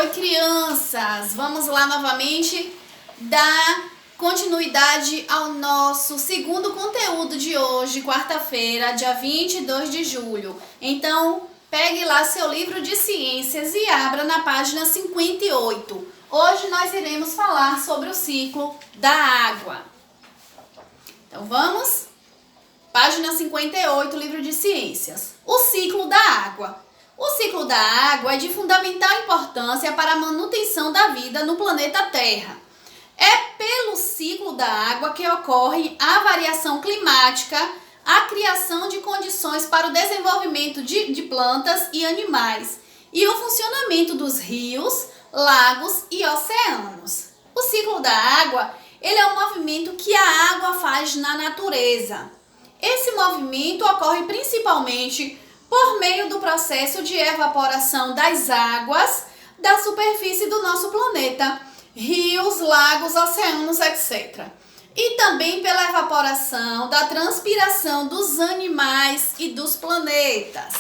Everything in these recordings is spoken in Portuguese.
Oi, crianças! Vamos lá novamente dar continuidade ao nosso segundo conteúdo de hoje, quarta-feira, dia 22 de julho. Então, pegue lá seu livro de ciências e abra na página 58. Hoje nós iremos falar sobre o ciclo da água. Então, vamos? Página 58, livro de ciências. O ciclo da água. O ciclo da água é de fundamental importância para a manutenção da vida no planeta Terra. É pelo ciclo da água que ocorre a variação climática, a criação de condições para o desenvolvimento de plantas e animais e o funcionamento dos rios, lagos e oceanos. O ciclo da água, ele é um movimento que a água faz na natureza. Esse movimento ocorre principalmente por meio do processo de evaporação das águas da superfície do nosso planeta, rios, lagos, oceanos, etc. E também pela evaporação da transpiração dos animais e dos planetas.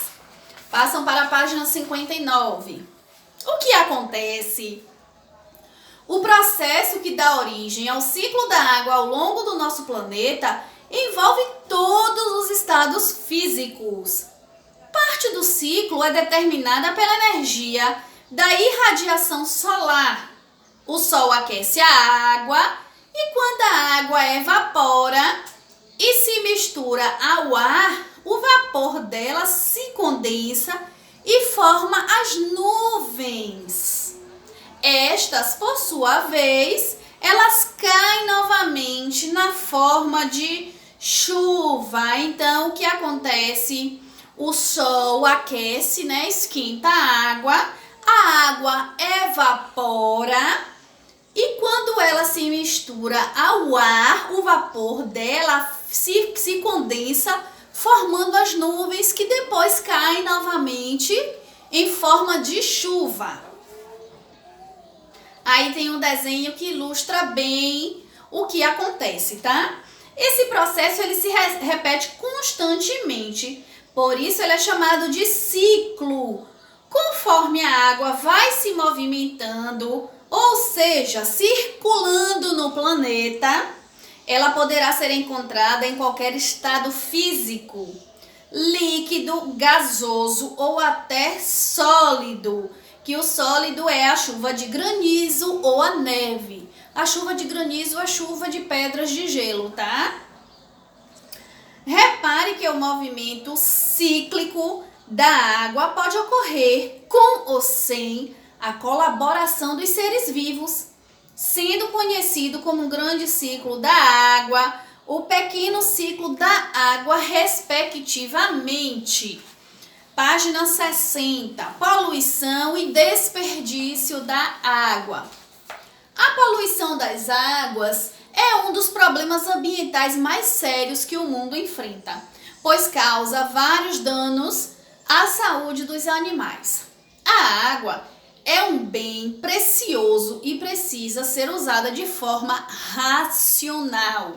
Passam para a página 59. O que acontece? O processo que dá origem ao ciclo da água ao longo do nosso planeta envolve todos os estados físicos. Parte do ciclo é determinada pela energia da irradiação solar. O Sol aquece a água e quando a água evapora e se mistura ao ar, o vapor dela se condensa e forma as nuvens. Estas, por sua vez, elas caem novamente na forma de chuva. Então, o que acontece? O Sol aquece, esquenta a água evapora e quando ela se mistura ao ar, o vapor dela se condensa, formando as nuvens que depois caem novamente em forma de chuva. Aí tem um desenho que ilustra bem o que acontece, tá? Esse processo ele se repete constantemente. Por isso ele é chamado de ciclo. Conforme a água vai se movimentando, ou seja, circulando no planeta, ela poderá ser encontrada em qualquer estado físico, líquido, gasoso ou até sólido, que o sólido é a chuva de granizo ou a neve. A chuva de granizo é a chuva de pedras de gelo, tá? Repare que o movimento cíclico da água pode ocorrer com ou sem a colaboração dos seres vivos, sendo conhecido como um grande ciclo da água, o pequeno ciclo da água, respectivamente. Página 60. Poluição e desperdício da água. A poluição das águas é um dos problemas ambientais mais sérios que o mundo enfrenta, pois causa vários danos à saúde dos animais. A água é um bem precioso e precisa ser usada de forma racional.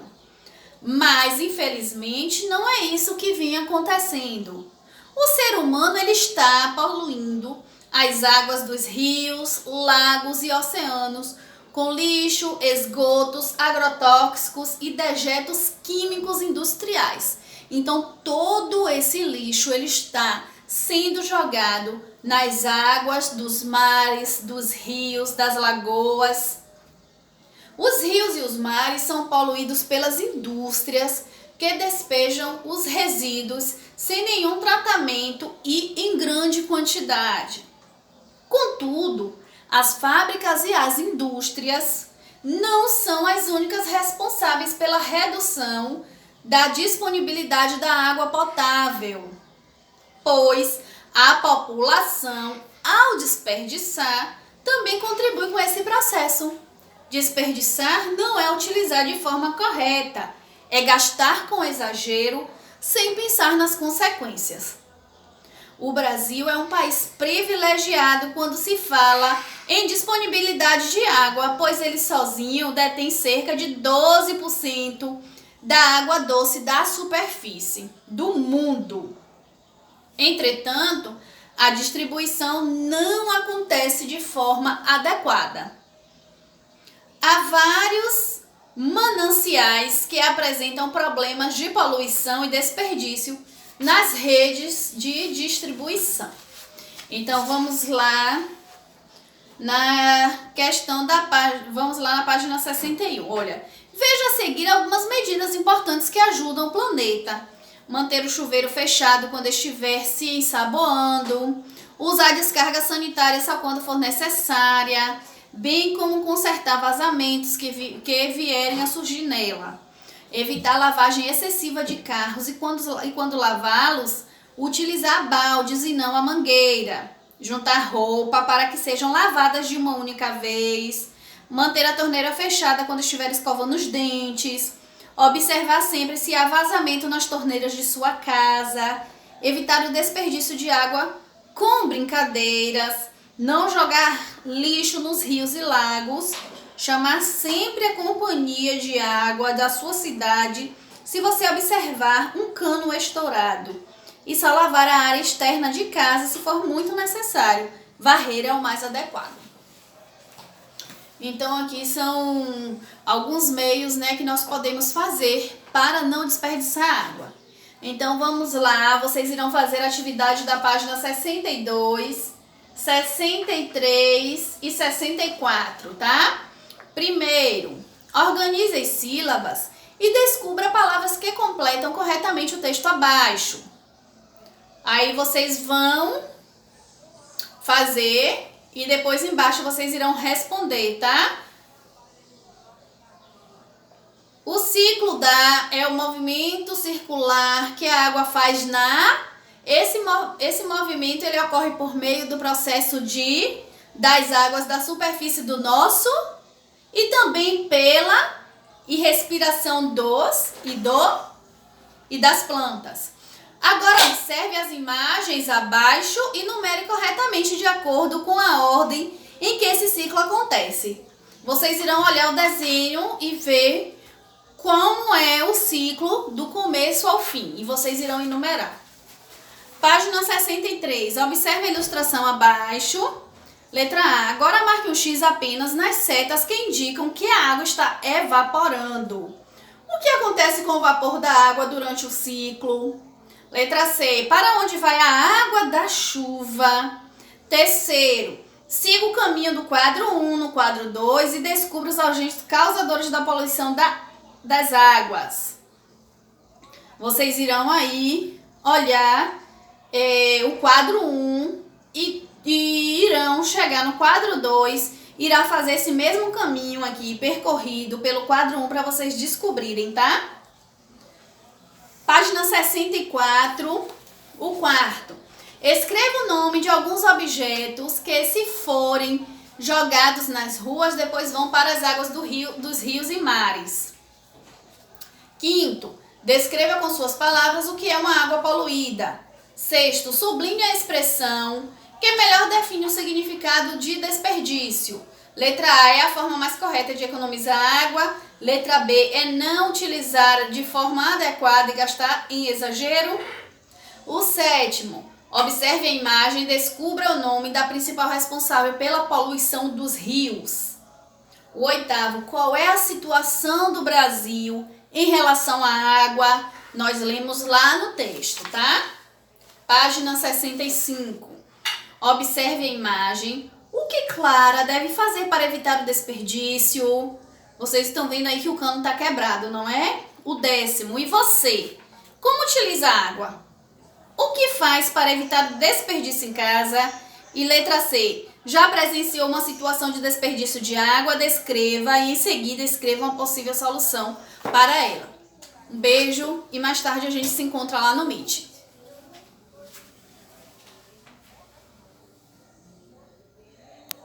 Mas, infelizmente, não é isso que vem acontecendo. O ser humano ele está poluindo as águas dos rios, lagos e oceanos com lixo, esgotos, agrotóxicos e dejetos químicos industriais. Então, todo esse lixo ele está sendo jogado nas águas dos mares, dos rios, das lagoas. Os rios e os mares são poluídos pelas indústrias que despejam os resíduos sem nenhum tratamento e em grande quantidade. Contudo, as fábricas e as indústrias não são as únicas responsáveis pela redução da disponibilidade da água potável, pois a população, ao desperdiçar, também contribui com esse processo. Desperdiçar não é utilizar de forma correta, é gastar com exagero sem pensar nas consequências. O Brasil é um país privilegiado quando se fala em disponibilidade de água, pois ele sozinho detém cerca de 12% da água doce da superfície do mundo. Entretanto, a distribuição não acontece de forma adequada. Há vários mananciais que apresentam problemas de poluição e desperdício nas redes de distribuição. Então vamos lá na questão da página, vamos lá na página 61. Olha, veja a seguir algumas medidas importantes que ajudam o planeta. Manter o chuveiro fechado quando estiver se ensaboando, usar descarga sanitária só quando for necessária, bem como consertar vazamentos que vierem a surgir nela. Evitar lavagem excessiva de carros e quando lavá-los, utilizar baldes e não a mangueira. Juntar roupa para que sejam lavadas de uma única vez. Manter a torneira fechada quando estiver escovando os dentes. Observar sempre se há vazamento nas torneiras de sua casa. Evitar o desperdício de água com brincadeiras. Não jogar lixo nos rios e lagos. Chamar sempre a companhia de água da sua cidade se você observar um cano estourado. E só lavar a área externa de casa se for muito necessário. Varrer é o mais adequado. Então aqui são alguns meios, né, que nós podemos fazer para não desperdiçar água. Então vamos lá, vocês irão fazer a atividade da página 62, 63 e 64, tá? Primeiro, organize as sílabas e descubra palavras que completam corretamente o texto abaixo. Aí vocês vão fazer e depois embaixo vocês irão responder, tá? O ciclo é o movimento circular que a água faz Esse movimento ele ocorre por meio do processo das águas da superfície do nosso e também pela respiração e das plantas. Agora observe as imagens abaixo e numere corretamente de acordo com a ordem em que esse ciclo acontece. Vocês irão olhar o desenho e ver como é o ciclo do começo ao fim e vocês irão enumerar. Página 63. Observe a ilustração abaixo. Letra A. Agora marque um X apenas nas setas que indicam que a água está evaporando. O que acontece com o vapor da água durante o ciclo? Letra C. Para onde vai a água da chuva? Terceiro. Siga o caminho do quadro 1 no quadro 2 e descubra os agentes causadores da poluição das águas. Vocês irão aí olhar o quadro 1 e irão chegar no quadro 2, irá fazer esse mesmo caminho aqui, percorrido pelo quadro 1 para vocês descobrirem, tá? Página 64, o quarto. Escreva o nome de alguns objetos que, se forem jogados nas ruas, depois vão para as águas dos rios e mares. Quinto, descreva com suas palavras o que é uma água poluída. Sexto, sublinhe a expressão que melhor define o significado de desperdício. Letra A é a forma mais correta de economizar água. Letra B é não utilizar de forma adequada e gastar em exagero. O sétimo, observe a imagem e descubra o nome da principal responsável pela poluição dos rios. O oitavo, qual é a situação do Brasil em relação à água? Nós lemos lá no texto, tá? Página 65. Observe a imagem. O que Clara deve fazer para evitar o desperdício? Vocês estão vendo aí que o cano está quebrado, não é? O décimo. E você? Como utiliza a água? O que faz para evitar o desperdício em casa? E letra C. Já presenciou uma situação de desperdício de água? Descreva e em seguida escreva uma possível solução para ela. Um beijo e mais tarde a gente se encontra lá no Meet.